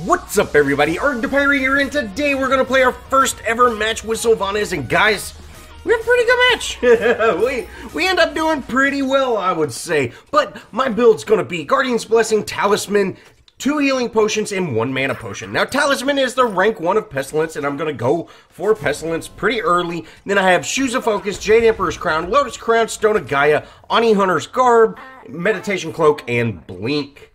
What's up, everybody? ArrgThePirate here, and today we're gonna play our first ever match with Sylvanus, and guys, we have a pretty good match. we end up doing pretty well, I would say. But my build's gonna be Guardian's Blessing, Talisman, 2 healing potions, and 1 mana potion. Now, Talisman is the rank 1 of Pestilence, and I'm gonna go for Pestilence pretty early. Then I have Shoes of Focus, Jade Emperor's Crown, Lotus Crown, Stone of Gaia, Ani Hunter's Garb, Meditation Cloak, and Blink.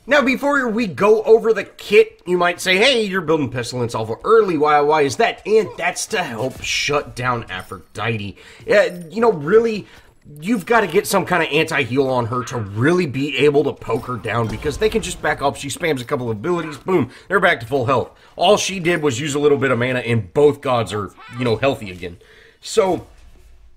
Now, before we go over the kit, you might say, hey, you're building Pestilence awful early. Why is that? And that's to help shut down Aphrodite. You know, really, you've got to get some kind of anti-heal on her to really be able to poke her down, because they can just back up. She spams a couple of abilities, boom, they're back to full health. All she did was use a little bit of mana, and both gods are, you know, healthy again. So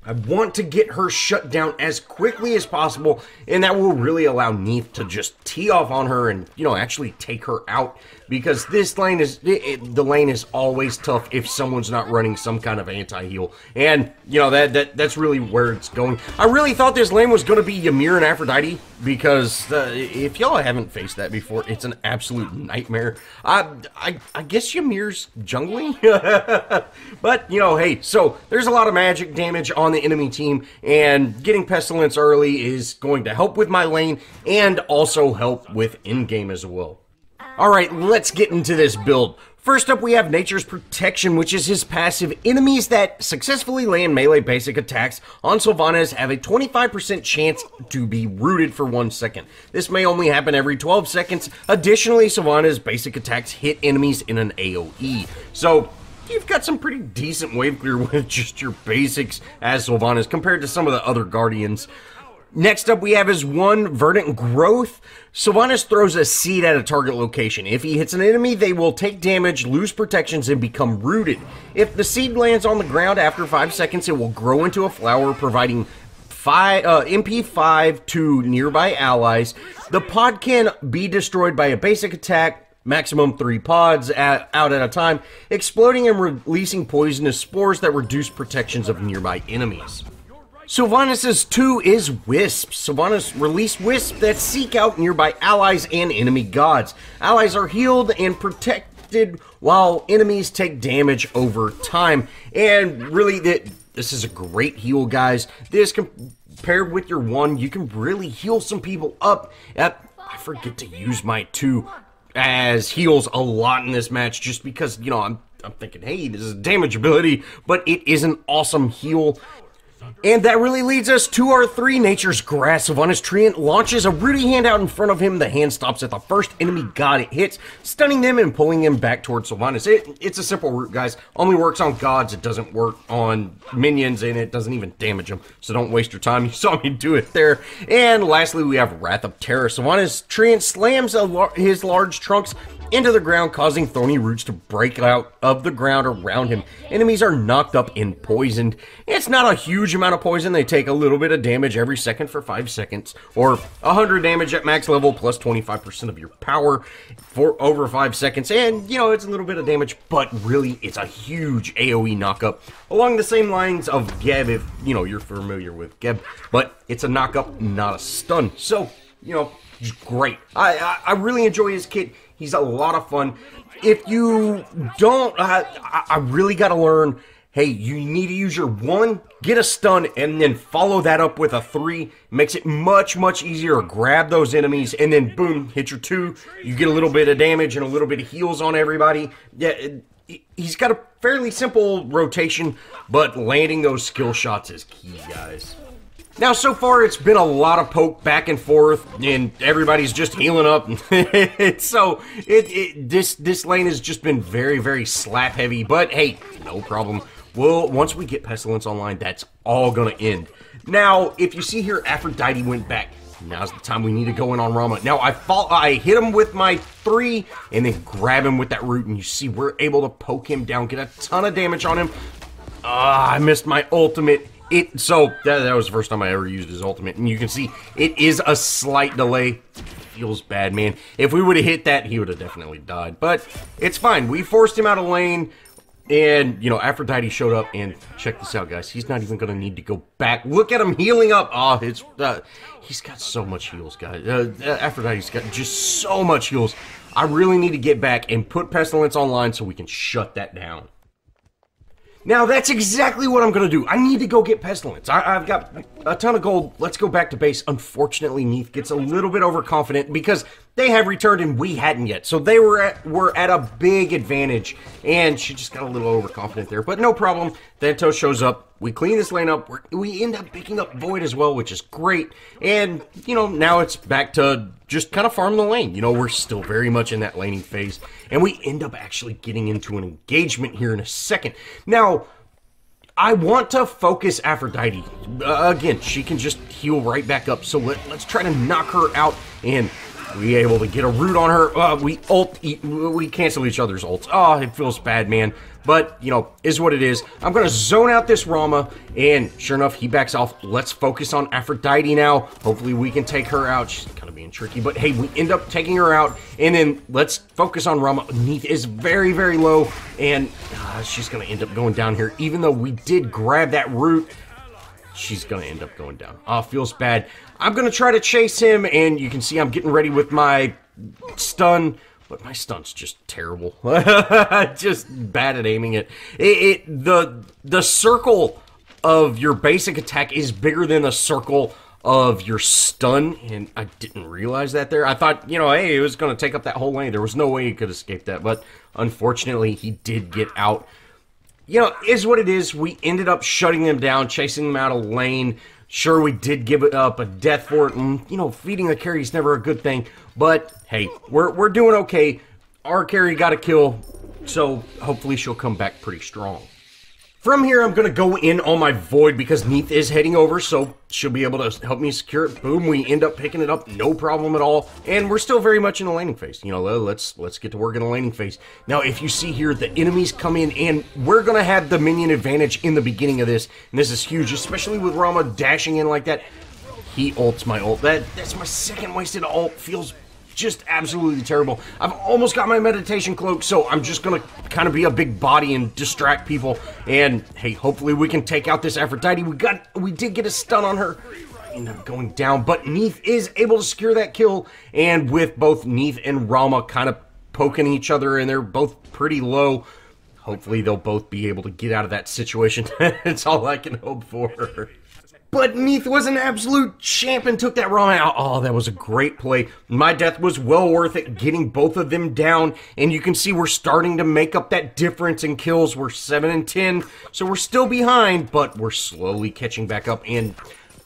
I want to get her shut down as quickly as possible, and that will really allow Neith to just tee off on her and, you know, actually take her out, because this lane is, the lane is always tough if someone's not running some kind of anti-heal, and, you know, that's really where it's going. I really thought this lane was going to be Ymir and Aphrodite, because if y'all haven't faced that before, it's an absolute nightmare. I guess Ymir's jungling, but, you know, hey, so there's a lot of magic damage on the enemy team, and getting Pestilence early is going to help with my lane and also help with in-game as well. Alright, let's get into this build. First up, we have Nature's Protection, which is his passive. Enemies that successfully land melee basic attacks on Sylvanus have a 25% chance to be rooted for 1 second. This may only happen every 12 seconds. Additionally, Sylvanus' basic attacks hit enemies in an AoE. So you've got some pretty decent wave clear with just your basics as Sylvanus compared to some of the other Guardians. Next up, we have his 1 Verdant Growth. Sylvanus throws a seed at a target location. If he hits an enemy, they will take damage, lose protections, and become rooted. If the seed lands on the ground after 5 seconds, it will grow into a flower, providing MP 5 to nearby allies. The pod can be destroyed by a basic attack, maximum 3 pods out at a time, exploding and releasing poisonous spores that reduce protections of nearby enemies. Sylvanus' 2 is Wisps. Sylvanus release wisps that seek out nearby allies and enemy gods. Allies are healed and protected while enemies take damage over time. And really, this is a great heal, guys. This compared with your 1, you can really heal some people up. I forget to use my 2 as heals a lot in this match, just because, you know, I'm thinking, hey, this is a damage ability, but it is an awesome heal. And that really leads us to our 3, Nature's Grass. Sylvanus Treant launches a Rooty hand out in front of him. The hand stops at the first enemy god it hits, stunning them and pulling him back towards Sylvanus. It's a simple root, guys. Only works on gods. It doesn't work on minions, and it doesn't even damage them. So don't waste your time. You saw me do it there. And lastly, we have Wrath of Terror. Sylvanus Treant slams his large trunks into the ground, causing thorny roots to break out of the ground around him. Enemies are knocked up and poisoned. It's not a huge amount of poison. They take a little bit of damage every second for 5 seconds, or 100 damage at max level plus 25% of your power for over 5 seconds. And, you know, it's a little bit of damage, but really it's a huge AoE knockup along the same lines of Geb, if, you know, you're familiar with Geb, but it's a knockup, not a stun. So, you know, just great. I really enjoy his kit. He's a lot of fun. If you don't, I really got to learn, hey, you need to use your 1, get a stun, and then follow that up with a 3. Makes it much, much easier to grab those enemies, and then boom, hit your 2. You get a little bit of damage and a little bit of heals on everybody. Yeah, he's got a fairly simple rotation, but landing those skill shots is key, guys. Now, so far, it's been a lot of poke back and forth, and everybody's just healing up. So, this lane has just been very, very slap heavy, but hey, no problem. Well, once we get Pestilence online, that's all gonna end. Now, if you see here, Aphrodite went back. Now's the time we need to go in on Rama. Now, I hit him with my 3, and then grab him with that root, and you see we're able to poke him down, get a ton of damage on him. I missed my ultimate. So that was the first time I ever used his ultimate, and you can see it is a slight delay. Feels bad, man. If we would have hit that, he would have definitely died, but it's fine. We forced him out of lane. And, you know, Aphrodite showed up, and check this out, guys. He's not even going to need to go back. Look at him healing up. Oh, he's got so much heals, guys. Aphrodite's got just so much heals. I really need to get back and put Pestilence online so we can shut that down. Now, that's exactly what I'm going to do. I need to go get Pestilence. I've got a ton of gold. Let's go back to base. Unfortunately, Neith gets a little bit overconfident because they have returned and we hadn't yet. So they were at a big advantage, and she just got a little overconfident there. But no problem. Thanatos shows up. We clean this lane up. We end up picking up Void as well, which is great. And, you know, now it's back to just kind of farm the lane. You know, we're still very much in that laning phase. And we end up actually getting into an engagement here in a second. Now, I want to focus Aphrodite. Again, she can just heal right back up. So let's try to knock her out. And we able to get a root on her. We cancel each other's ults. Oh, it feels bad, man. But, you know, is what it is. I'm going to zone out this Rama, and sure enough, he backs off. Let's focus on Aphrodite now. Hopefully we can take her out. She's kind of being tricky, but hey, we end up taking her out, and then let's focus on Rama. Neith is very, very low, and she's going to end up going down here. Even though we did grab that root, she's going to end up going down. Oh, feels bad. I'm going to try to chase him, and you can see I'm getting ready with my stun. But my stun's just terrible. Just bad at aiming it. The circle of your basic attack is bigger than the circle of your stun, and I didn't realize that there. I thought, you know, hey, it was going to take up that whole lane. There was no way he could escape that, but unfortunately, he did get out. You know, is what it is. We ended up shutting them down, chasing them out of lane. Sure, we did give it up a death for it, and, you know, feeding the carry is never a good thing. But, hey, we're doing okay. Our carry got a kill, so hopefully she'll come back pretty strong. From here, I'm going to go in on my Void because Neith is heading over, so she'll be able to help me secure it. Boom, we end up picking it up, no problem at all. And we're still very much in the laning phase. You know, let's get to work in the laning phase. Now, if you see here, the enemies come in, and we're going to have the minion advantage in the beginning of this. And this is huge, especially with Rama dashing in like that. He ults my ult. That's my second wasted ult. Feels just absolutely terrible. I've almost got my meditation cloak, so I'm just gonna kind of be a big body and distract people. And hey, hopefully we can take out this Aphrodite. We did get a stun on her. End up going down, but Neith is able to secure that kill. And with both Neith and Rama kind of poking each other, and they're both pretty low, hopefully they'll both be able to get out of that situation. That's all I can hope for. But Neith was an absolute champ and took that Rama out. Oh, that was a great play. My death was well worth it, getting both of them down. And you can see we're starting to make up that difference in kills. We're 7 and 10, so we're still behind, but we're slowly catching back up. And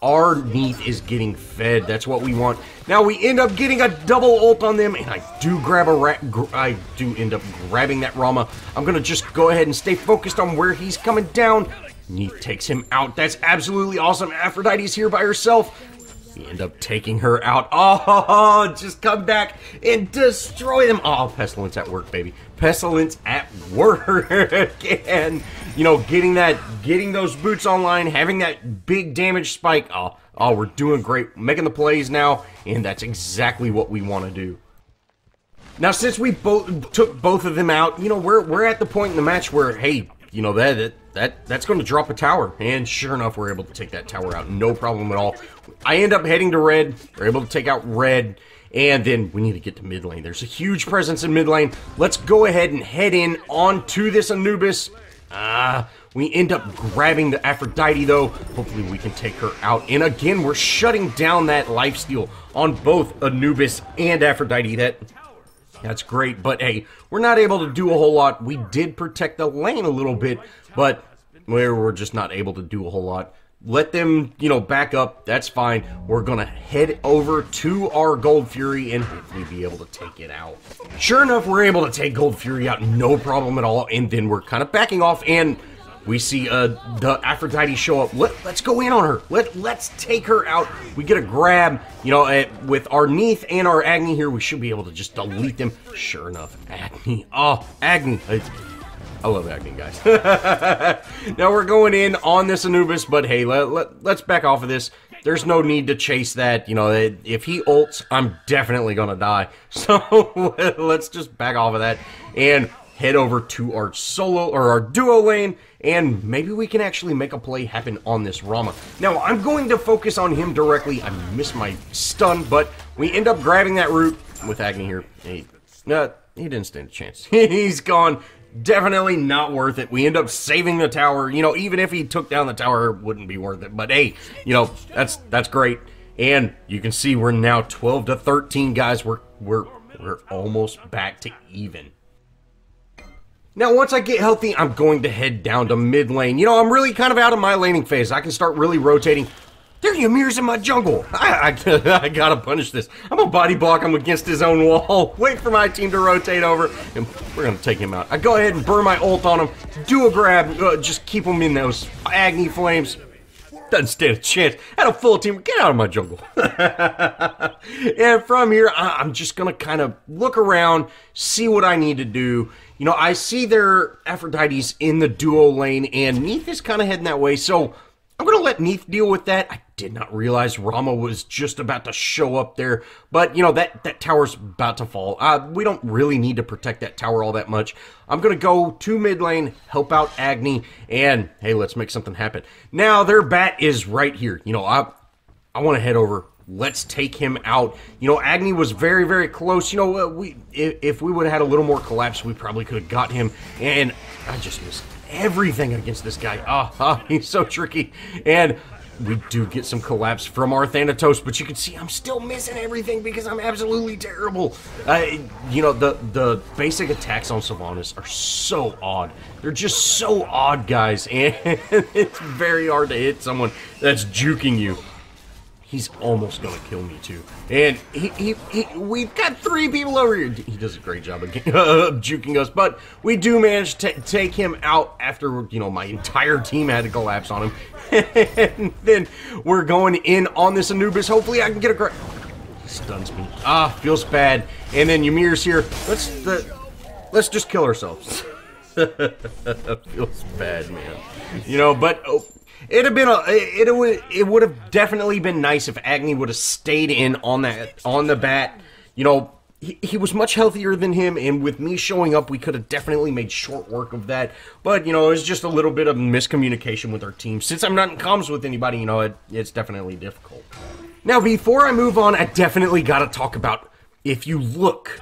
our Neith is getting fed. That's what we want. Now we end up getting a double ult on them, and I do end up grabbing that Rama. I'm gonna just go ahead and stay focused on where he's coming down. Neith takes him out. That's absolutely awesome. Aphrodite's here by herself. We end up taking her out. Oh, just come back and destroy them. Oh, Pestilence at work, baby. Pestilence at work. And, you know, getting those boots online, having that big damage spike. Oh, we're doing great. Making the plays now, and that's exactly what we want to do. Now, since we took both of them out, you know, we're at the point in the match where, hey, you know, that's going to drop a tower. And sure enough, we're able to take that tower out. No problem at all. I end up heading to red. We're able to take out red. And then we need to get to mid lane. There's a huge presence in mid lane. Let's go ahead and head in onto this Anubis. We end up grabbing the Aphrodite, though. Hopefully we can take her out. And again, we're shutting down that lifesteal on both Anubis and Aphrodite. That's great, but hey, we're not able to do a whole lot. We did protect the lane a little bit, but we're just not able to do a whole lot. Let them, you know, back up. That's fine. We're going to head over to our Gold Fury and hopefully be able to take it out. Sure enough, we're able to take Gold Fury out, no problem at all, and then we're kind of backing off, and we see the Aphrodite show up. Let's go in on her. Let's take her out. We get a grab. You know, with our Neith and our Agni here, we should be able to just delete them. Sure enough, Agni. Oh, Agni. I love Agni, guys. Now we're going in on this Anubis, but hey, let's back off of this. There's no need to chase that. You know, if he ults, I'm definitely going to die. So let's just back off of that. And head over to our solo or our duo lane, and maybe we can actually make a play happen on this Rama. Now, I'm going to focus on him directly. I missed my stun, but we end up grabbing that root with Agni here. He didn't stand a chance. He's gone. Definitely not worth it. We end up saving the tower. You know, even if he took down the tower, it wouldn't be worth it. But hey, you know, that's great. And you can see we're now 12 to 13, guys. We're almost back to even. Now, once I get healthy, I'm going to head down to mid lane. You know, I'm really kind of out of my laning phase. I can start really rotating. There are Ymir's in my jungle. I gotta punish this. I'm gonna body block him against his own wall. Wait for my team to rotate over, and we're gonna take him out. I go ahead and burn my ult on him. Do a grab. Just keep him in those Agni flames. Doesn't stand a chance. Had a full team. Get out of my jungle. And from here, I'm just gonna kind of look around, see what I need to do. You know, I see their Aphrodite's in the duo lane, and Neith is kind of heading that way, so I'm going to let Neith deal with that. I did not realize Rama was just about to show up there, but, you know, that tower's about to fall. We don't really need to protect that tower all that much. I'm going to go to mid lane, help out Agni, and, hey, let's make something happen. Now, their bat is right here. You know, I want to head over. Let's take him out. You know, Agni was very, very close. You know, if we would have had a little more collapse, we probably could have got him. And I just missed everything against this guy. He's so tricky. And we do get some collapse from our Thanatos, but you can see I'm still missing everything because I'm absolutely terrible. You know, the basic attacks on Sylvanus are so odd. They're just so odd, guys. And it's very hard to hit someone that's juking you. He's almost gonna kill me too, and we've got 3 people over here. He does a great job of juking us, but we do manage to take him out after, you know, my entire team had to collapse on him. And then we're going in on this Anubis. Hopefully I can get a grab. He stuns me. Feels bad. And then Ymir's here. Let's just kill ourselves. Feels bad, man. You know, but it would have definitely been nice if Agni would have stayed in on the bat. You know, he was much healthier than him, and with me showing up, we could have definitely made short work of that. But, you know, it was just a little bit of miscommunication with our team. Since I'm not in comms with anybody, you know, it's definitely difficult. Now, before I move on, I definitely got to talk about, if you look,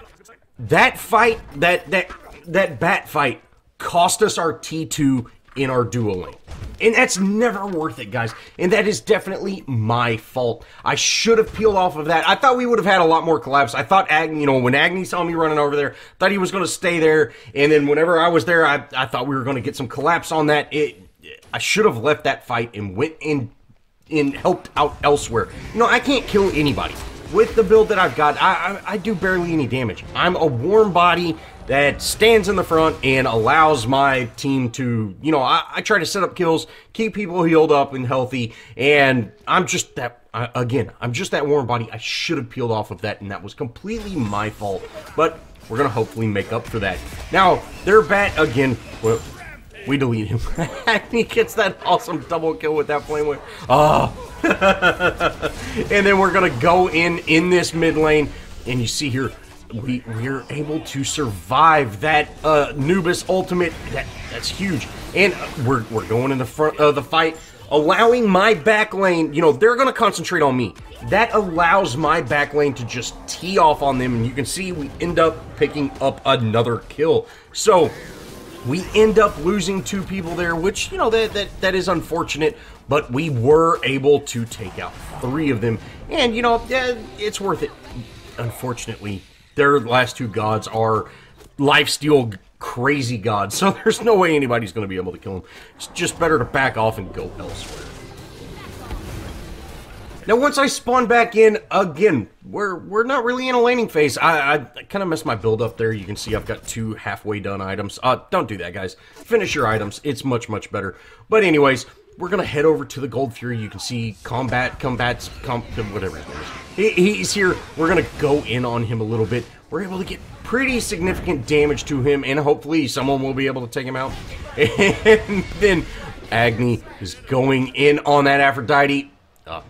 that fight, that bat fight cost us our T2 in our duo lane. And that's never worth it, guys. And that is definitely my fault. I should have peeled off of that. I thought we would have had a lot more collapse. I thought Agni, you know, when Agni saw me running over there, thought he was going to stay there. And then whenever I was there, I thought we were going to get some collapse on that. I should have left that fight and went in and helped out elsewhere. You know, I can't kill anybody. With the build that I've got, I do barely any damage. I'm a warm body that stands in the front and allows my team to, you know, I try to set up kills, keep people healed up and healthy, and I'm just that, again, I'm just that warm body. I should have peeled off of that, and that was completely my fault, but we're going to hopefully make up for that. Now, their bat, again, well, we delete him. He gets that awesome double kill with that flame whip. And then we're going to go in this mid lane, and you see here, we're able to survive that Anubis ultimate. That's huge. And we're going in the front of the fight, allowing my back lane, you know, they're going to concentrate on me. That allows my back lane to just tee off on them, and you can see we end up picking up another kill. So we end up losing 2 people there, which, you know, that is unfortunate, but we were able to take out 3 of them, and, you know, it's worth it. Unfortunately, their last 2 gods are lifesteal crazy gods, so there's no way anybody's going to be able to kill them. It's just better to back off and go elsewhere. Now, once I spawn back in, again, we're not really in a laning phase. I kind of messed my build up there. You can see I've got 2 halfway done items. Don't do that, guys. Finish your items. It's much, much better. But anyways, we're going to head over to the Gold Fury. You can see whatever his name is. He's here. We're going to go in on him a little bit. We're able to get pretty significant damage to him, and hopefully someone will be able to take him out. And then Agni is going in on that Aphrodite.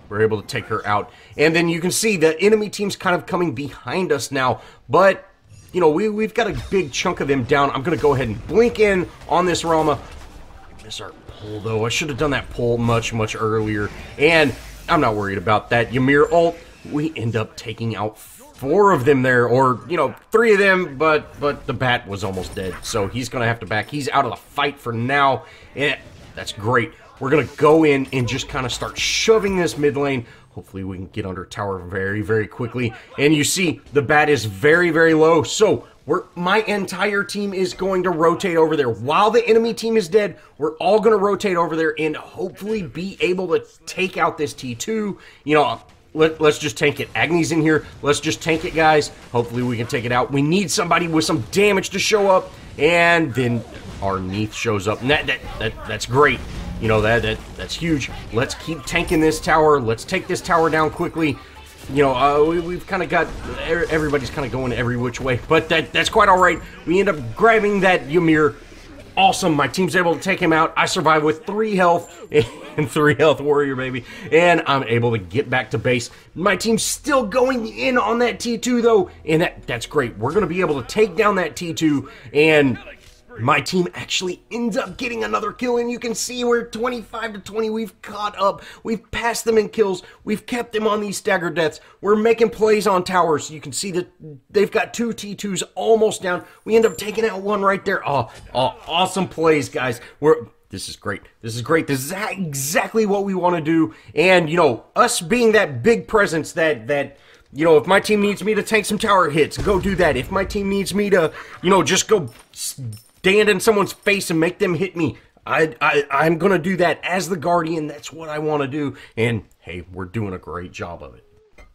We're able to take her out. And then you can see the enemy team's kind of coming behind us now, but you know, we've got a big chunk of them down. I'm going to go ahead and blink in on this Rama. Miss our pull, though. I should have done that pull much earlier. And I'm not worried about that. Ymir ult, we end up taking out 4 of them there, or, you know, 3 of them, but the bat was almost dead, so he's going to have to back. He's out of the fight for now. Yeah, that's great. We're going to go in and just kind of start shoving this mid lane. Hopefully we can get under tower very quickly. And you see, the bat is very low, so my entire team is going to rotate over there. While the enemy team is dead, we're all going to rotate over there and hopefully be able to take out this T2. You know, let's just tank it. Agni's in here. Let's just tank it, guys. Hopefully we can take it out. We need somebody with some damage to show up, and then our Neath shows up. And that's great. You know, that's huge. Let's keep tanking this tower. Let's take this tower down quickly. You know, we've kind of got, everybody's kind of going every which way, but that's quite all right. We end up grabbing that Ymir. Awesome, my team's able to take him out. I survive with 3 health, and 3 health warrior, baby. And I'm able to get back to base. My team's still going in on that T2, though, and that's great. We're going to be able to take down that T2, and my team actually ends up getting another kill, and you can see we're 25-20. We've caught up. We've passed them in kills. We've kept them on these stagger deaths. We're making plays on towers. You can see that they've got 2 T2s almost down. We end up taking out 1 right there. Oh, awesome plays, guys. This is great. This is great. This is exactly what we want to do. And, you know, us being that big presence that you know, if my team needs me to tank some tower hits, go do that. If my team needs me to, you know, just go stand in someone's face and make them hit me, I'm going to do that as the Guardian. That's what I want to do. And, hey, we're doing a great job of it.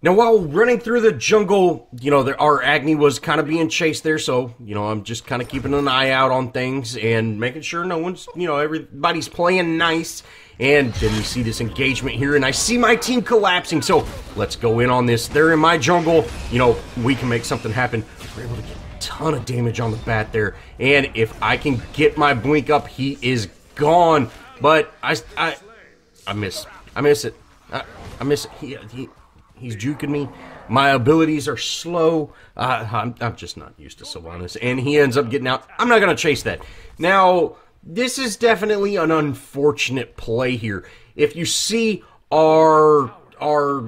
Now, while running through the jungle, you know, our Agni was kind of being chased there. So, you know, I'm just kind of keeping an eye out on things and making sure no one's, you know, everybody's playing nice. And then we see this engagement here, and I see my team collapsing. So let's go in on this. They're in my jungle. You know, we can make something happen. We're able to get ton of damage on the bat there, and if I can get my blink up, he is gone. But I miss it. I miss it. He's juking me. My abilities are slow. I'm just not used to Sylvanus, and he ends up getting out. I'm not gonna chase that. Now, this is definitely an unfortunate play here. If you see our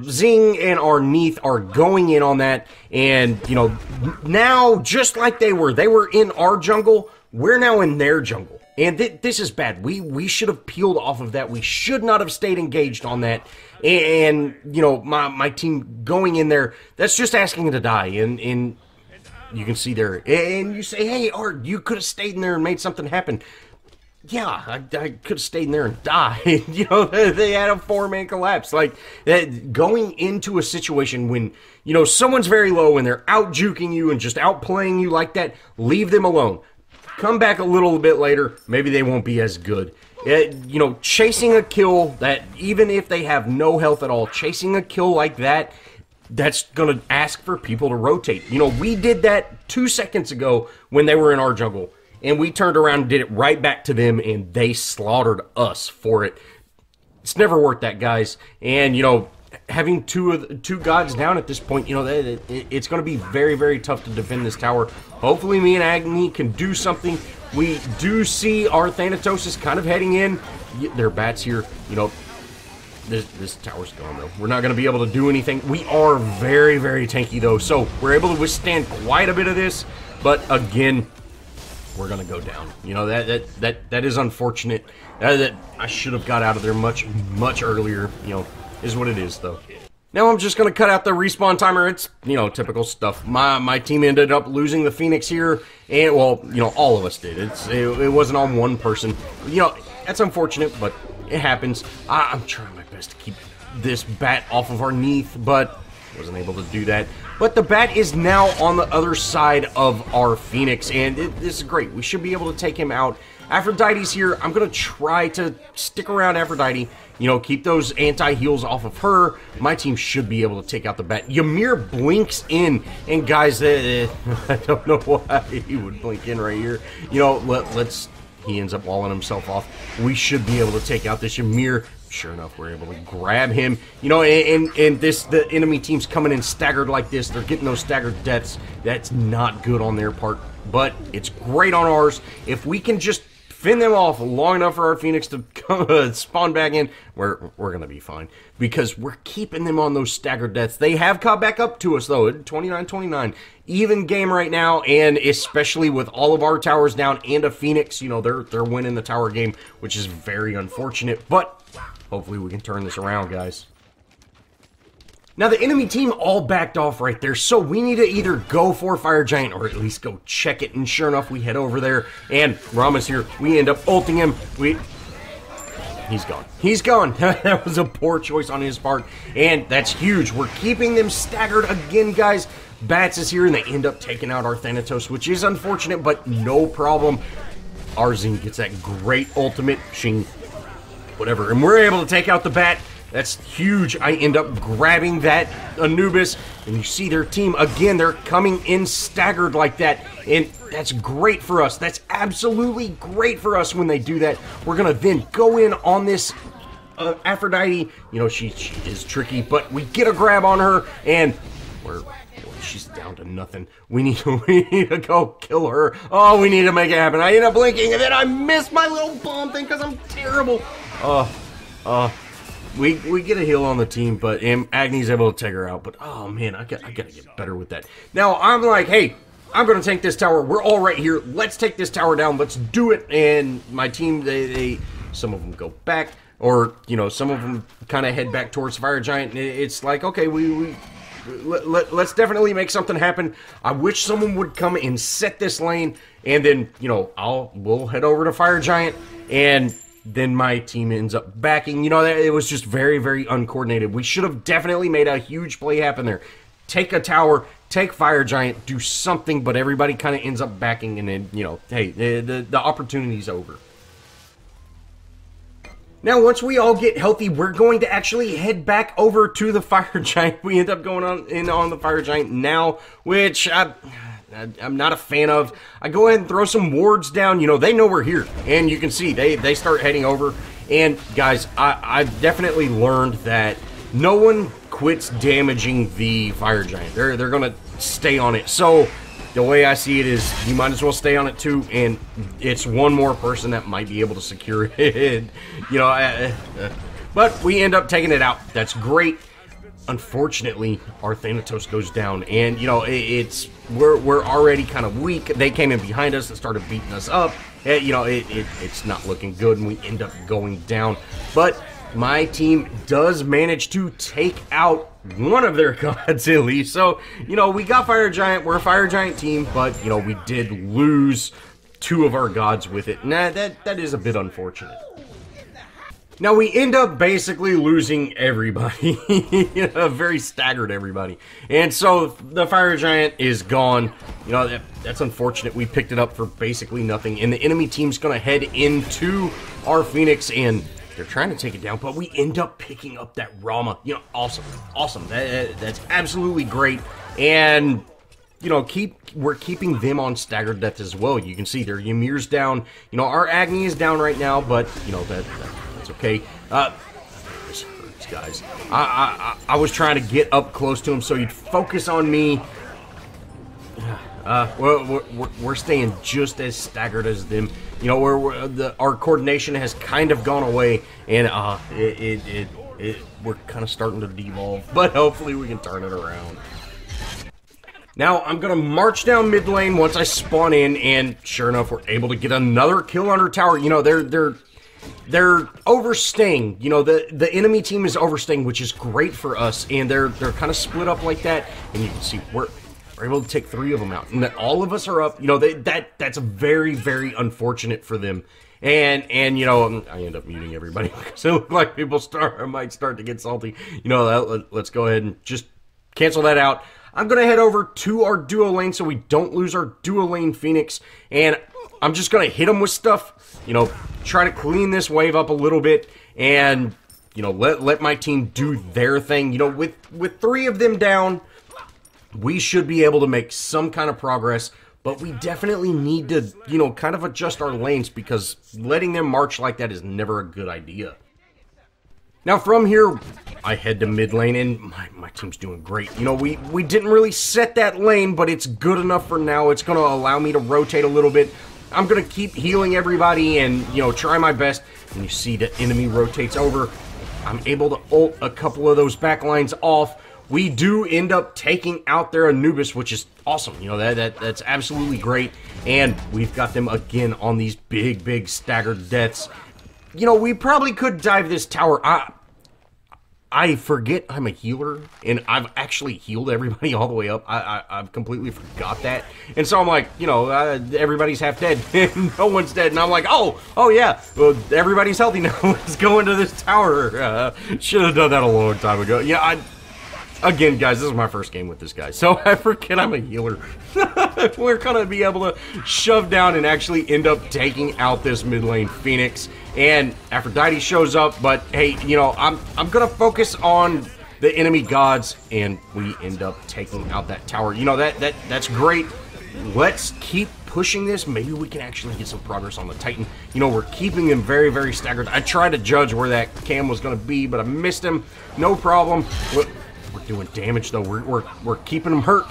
Zing and our Neath are going in on that, and, you know, now, just like they were in our jungle, we're now in their jungle. And this is bad. We should have peeled off of that. We should not have stayed engaged on that. And you know, my team going in there, that's just asking to die. And you can see there, and you say, hey, Arrg, you could have stayed in there and made something happen. Yeah, I could have stayed in there and died. You know, they had a 4-man collapse. Like, going into a situation when, you know, someone's very low and they're out juking you and just outplaying you like that, leave them alone. Come back a little bit later, maybe they won't be as good. You know, chasing a kill that, even if they have no health at all, chasing a kill like that, that's going to ask for people to rotate. You know, we did that 2 seconds ago when they were in our jungle. And we turned around and did it right back to them, and they slaughtered us for it. It's never worked that, guys. And, you know, having two gods down at this point, you know, it's going to be very tough to defend this tower. Hopefully me and Agni can do something. We do see our Thanatos is kind of heading in. Their bats here, you know, this tower's gone, though. We're not going to be able to do anything. We are very tanky, though, so we're able to withstand quite a bit of this. But, again, we're gonna go down. You know, that is unfortunate. That I should have got out of there much earlier. You know, is what it is, though. Now I'm just gonna cut out the respawn timer. It's, you know, typical stuff. My team ended up losing the Phoenix here, and, well, you know, all of us did. It wasn't on one person. You know, that's unfortunate, but it happens. I'm trying my best to keep this bat off of our Neath, but wasn't able to do that. But the bat is now on the other side of our Phoenix, and this is great. We should be able to take him out. Aphrodite's here. I'm going to try to stick around Aphrodite, you know, keep those anti-heals off of her. My team should be able to take out the bat. Ymir blinks in, and guys, I don't know why he would blink in right here. You know, he ends up walling himself off. We should be able to take out this Ymir. sure enough, we're able to grab him. You know, and the enemy team's coming in staggered like this. They're getting those staggered deaths. That's not good on their part, but it's great on ours. If we can just fend them off long enough for our Phoenix to come, spawn back in, we're going to be fine. Because we're keeping them on those staggered deaths. They have caught back up to us, though. 29-29. Even game right now, and especially with all of our towers down and a Phoenix, you know, they're winning the tower game, which is very unfortunate. But hopefully we can turn this around, guys. Now, the enemy team all backed off right there, so we need to either go for Fire Giant or at least go check it. And sure enough, we head over there, and Rama's here. We end up ulting him. He's gone. He's gone. That was a poor choice on his part, and that's huge. We're keeping them staggered again, guys. Bats is here, and they end up taking out our Thanatos, which is unfortunate, but no problem. Arzine gets that great ultimate, shing, whatever, and we're able to take out the Bat. That's huge. I end up grabbing that Anubis, and you see their team, again, they're coming in staggered like that, and that's great for us. That's absolutely great for us when they do that. We're going to then go in on this Aphrodite. You know, she is tricky, but we get a grab on her, and she's down to nothing. We need to go kill her. Oh, we need to make it happen. I end up blinking, and then I miss my little bomb thing because I'm terrible. We get a heal on the team, but Agni's able to take her out. But, oh, man, I gotta get better with that. Now, I'm like, hey, I'm going to take this tower. We're all right here. Let's take this tower down. Let's do it. And my team, some of them go back. Or, you know, some of them kind of head back towards Fire Giant. It's like, okay, let's definitely make something happen. I wish someone would come and set this lane. And then, you know, we'll head over to Fire Giant. And then my team ends up backing. You know, it was just very, very uncoordinated. We should have definitely made a huge play happen there. Take a tower, take Fire Giant, do something, but everybody kind of ends up backing, and then, you know, hey, the opportunity's over. Now, once we all get healthy, we're going to actually head back over to the Fire Giant. We end up going on the Fire Giant now, which I'm not a fan of. I go ahead and throw some wards down. You know, they know we're here. And you can see, they start heading over. And, guys, I've definitely learned that no one quits damaging the Fire Giant. They're going to stay on it. So, the way I see it is, you might as well stay on it too. And it's one more person that might be able to secure it. You know, but we end up taking it out. That's great. Unfortunately, our Thanatos goes down, and you know we're already kind of weak. They came in behind us and started beating us up. You know, it's not looking good, and we end up going down. But my team does manage to take out one of their gods at least. So you know, we got Fire Giant. We're a Fire Giant team, but you know we did lose two of our gods with it. Nah, that is a bit unfortunate. Now, we end up basically losing everybody. Very staggered everybody. And so, the Fire Giant is gone. You know, that's unfortunate. We picked it up for basically nothing. And the enemy team's going to head into our Phoenix, and they're trying to take it down. But we end up picking up that Rama. You know, awesome. Awesome. That's absolutely great. And you know, we're keeping them on staggered death as well. You can see their Ymir's down. You know, our Agni is down right now, but, you know, that's okay. This hurts, guys. I was trying to get up close to him so he'd focus on me. We're staying just as staggered as them. You know, our coordination has kind of gone away, and we're kind of starting to devolve. But hopefully we can turn it around. Now, I'm going to march down mid lane once I spawn in, and sure enough, we're able to get another kill under tower. You know, they're overstaying. You know, the enemy team is overstaying, which is great for us, and they're kind of split up like that, and you can see we're able to take 3 of them out, and that all of us are up. You know, that's very, very unfortunate for them. And you know, I end up muting everybody because it looks like people might start to get salty. You know, let's go ahead and just cancel that out. I'm going to head over to our duo lane so we don't lose our duo lane Phoenix. And I'm just going to hit them with stuff. You know, try to clean this wave up a little bit. And, you know, let my team do their thing. You know, with 3 of them down, we should be able to make some kind of progress. But we definitely need to, you know, kind of adjust our lanes because letting them march like that is never a good idea. Now from here, I head to mid lane, and my team's doing great. You know, we didn't really set that lane, but it's good enough for now. It's going to allow me to rotate a little bit. I'm going to keep healing everybody and, you know, try my best. And you see the enemy rotates over. I'm able to ult a couple of those backlines off. We do end up taking out their Anubis, which is awesome. You know, that's absolutely great. And we've got them again on these big staggered deaths. You know, we probably could dive this tower. I forget I'm a healer, and I've actually healed everybody all the way up. I've completely forgot that. And so I'm like, you know, everybody's half dead, and no one's dead. And I'm like, oh yeah, well, everybody's healthy now. Let's go into this tower. Should have done that a long time ago. Yeah, again, guys, this is my first game with this guy, so I forget I'm a healer. We're gonna be able to shove down and actually end up taking out this mid lane Phoenix. And Aphrodite shows up, but hey, you know, I'm gonna focus on the enemy gods, and we end up taking out that tower. You know, that's great. Let's keep pushing this. Maybe we can actually get some progress on the Titan. You know, we're keeping him very staggered. I tried to judge where that cam was gonna be, but I missed him. No problem. We're doing damage though. We're keeping him hurt.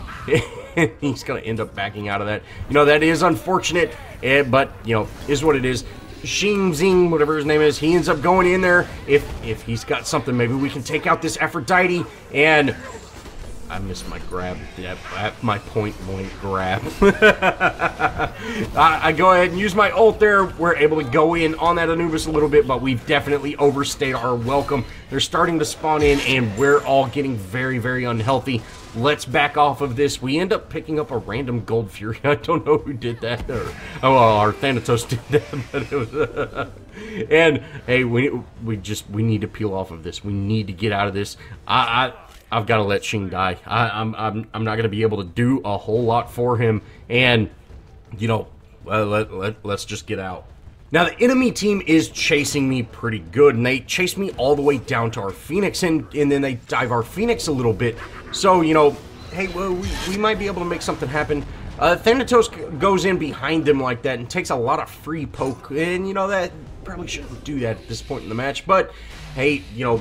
He's gonna end up backing out of that. You know, that is unfortunate, but you know, is what it is. Xing Zing, whatever his name is, he ends up going in there. If he's got something, maybe we can take out this Aphrodite. And I missed my grab, my point blank grab. I go ahead and use my ult there. We're able to go in on that Anubis a little bit, but we've definitely overstayed our welcome. They're starting to spawn in, and we're all getting very unhealthy. Let's back off of this. We end up picking up a random Gold Fury. I don't know who did that. Oh, well, our Thanatos did that. But it was, and hey, we need to peel off of this. We need to get out of this. I've got to let Xing die. I'm not going to be able to do a whole lot for him. And you know, let's just get out. Now, the enemy team is chasing me pretty good, and they chase me all the way down to our Phoenix, and then they dive our Phoenix a little bit. So, you know, hey, well, we might be able to make something happen. Thanatos goes in behind them like that and takes a lot of free poke, and, you know, that probably shouldn't do that at this point in the match. But, hey, you know,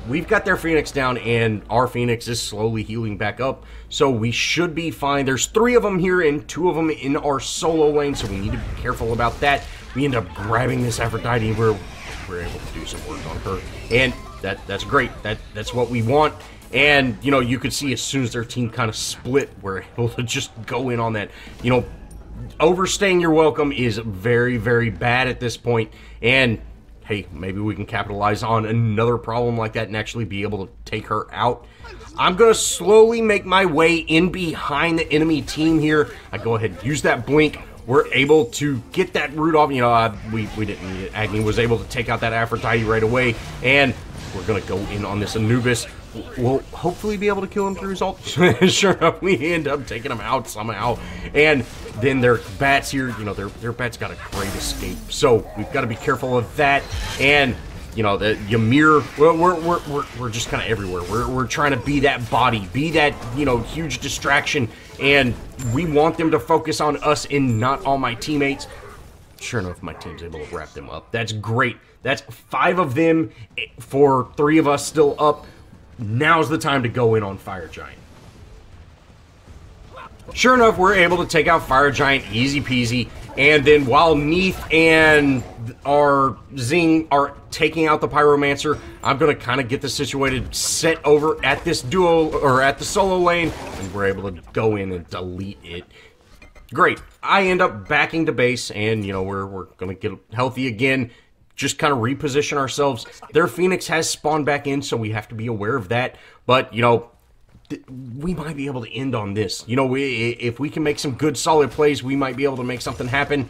we've got their Phoenix down, and our Phoenix is slowly healing back up, so we should be fine. There's 3 of them here and 2 of them in our solo lane, so we need to be careful about that. We end up grabbing this Aphrodite. We're able to do some work on her, and that's great. That's what we want. And you know, you could see as soon as their team kind of split, we're able to just go in on that. You know, overstaying your welcome is very bad at this point, and hey, maybe we can capitalize on another problem like that and actually be able to take her out. I'm going to slowly make my way in behind the enemy team here. I go ahead and use that blink. We're able to get that root off. You know, we didn't need it. Agni was able to take out that Aphrodite right away, and we're going to go in on this Anubis. We'll hopefully be able to kill him through his ult. Sure enough, we end up taking him out somehow. And then their bats here, you know, their bats got a great escape. So we've got to be careful of that. And you know, the Ymir, we're just kind of everywhere. We're trying to be that body, be that, you know, huge distraction, and we want them to focus on us and not all my teammates. Sure enough, my team's able to wrap them up. That's great. That's 5 of them for 3 of us still up. Now's the time to go in on Fire Giant. Sure enough, we're able to take out Fire Giant, easy peasy. And then while Neith and our Zing are taking out the Pyromancer, I'm going to kind of get this situated, set over at this duo, or at the solo lane, and we're able to go in and delete it. Great. I end up backing to base, and, you know, we're going to get healthy again, just kind of reposition ourselves. Their Phoenix has spawned back in, so we have to be aware of that. But, you know, we might be able to end on this. You know, if we can make some good, solid plays, we might be able to make something happen.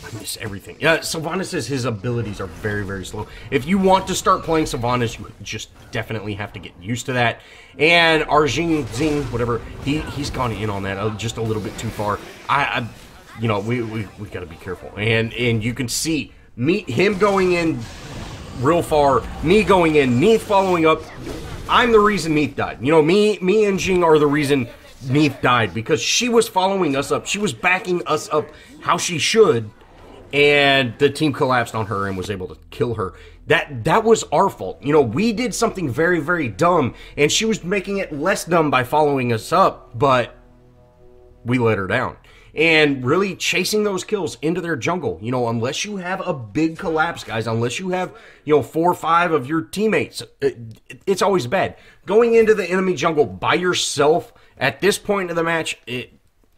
I miss everything. Yeah, Sylvanus says his abilities are very slow. If you want to start playing Sylvanus, you just definitely have to get used to that. And Arrg, Zing, whatever, he's gone in on that just a little bit too far. You know, we got to be careful. And you can see him going in real far, me going in, Neith following up. I'm the reason Neith died. You know, me and Jing are the reason Neith died, because she was following us up. She was backing us up how she should, and the team collapsed on her and was able to kill her. That was our fault. You know, we did something very, very dumb, and she was making it less dumb by following us up, but we let her down. And really chasing those kills into their jungle, you know, unless you have a big collapse, guys, unless you have, you know, 4 or 5 of your teammates, it's always bad. Going into the enemy jungle by yourself at this point of the match,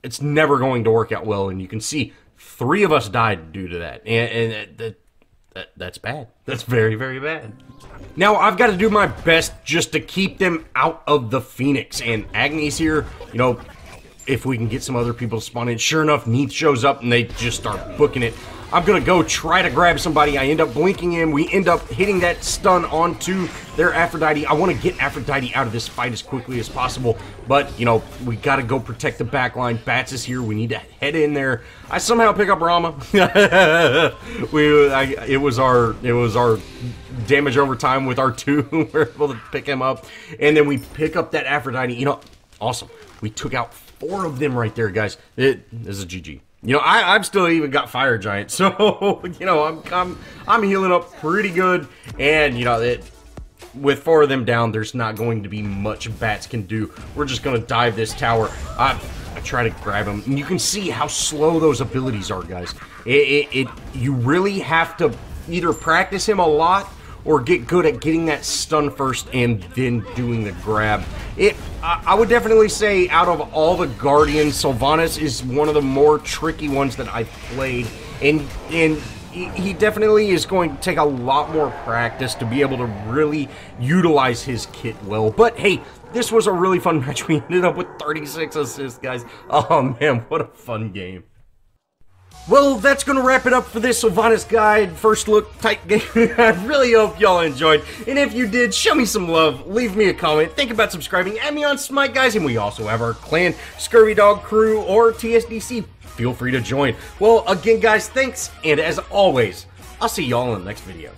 it's never going to work out well, and you can see 3 of us died due to that, and that's bad. That's very, very bad. Now, I've got to do my best just to keep them out of the Phoenix, and Agni's here, you know, if we can get some other people to spawn in. Sure enough, Neith shows up and they just start booking it. I'm gonna go try to grab somebody. I end up blinking in. We end up hitting that stun onto their Aphrodite. I want to get Aphrodite out of this fight as quickly as possible, but you know, we gotta go protect the backline. Bats is here. We need to head in there. I somehow pick up Rama. It was our damage over time with our 2. We're able to pick him up, and then we pick up that Aphrodite. You know, awesome. We took out 4 of them right there, guys. This is a GG. You know, I've still even got Fire Giant, so you know, I'm healing up pretty good, and you know, with 4 of them down, there's not going to be much Bats can do. We're just gonna dive this tower. I try to grab him, and you can see how slow those abilities are, guys. You really have to either practice him a lot or get good at getting that stun first and then doing the grab. I would definitely say out of all the Guardians, Sylvanus is one of the more tricky ones that I've played, and he definitely is going to take a lot more practice to be able to really utilize his kit well. But hey, this was a really fun match. We ended up with 36 assists, guys. Oh man, what a fun game. Well, that's going to wrap it up for this Sylvanus guide, first look type game. I really hope y'all enjoyed. And if you did, show me some love. Leave me a comment. Think about subscribing. Add me on Smite, guys. And we also have our clan, Scurvy Dog Crew, or TSDC. Feel free to join. Well, again, guys, thanks. And as always, I'll see y'all in the next video.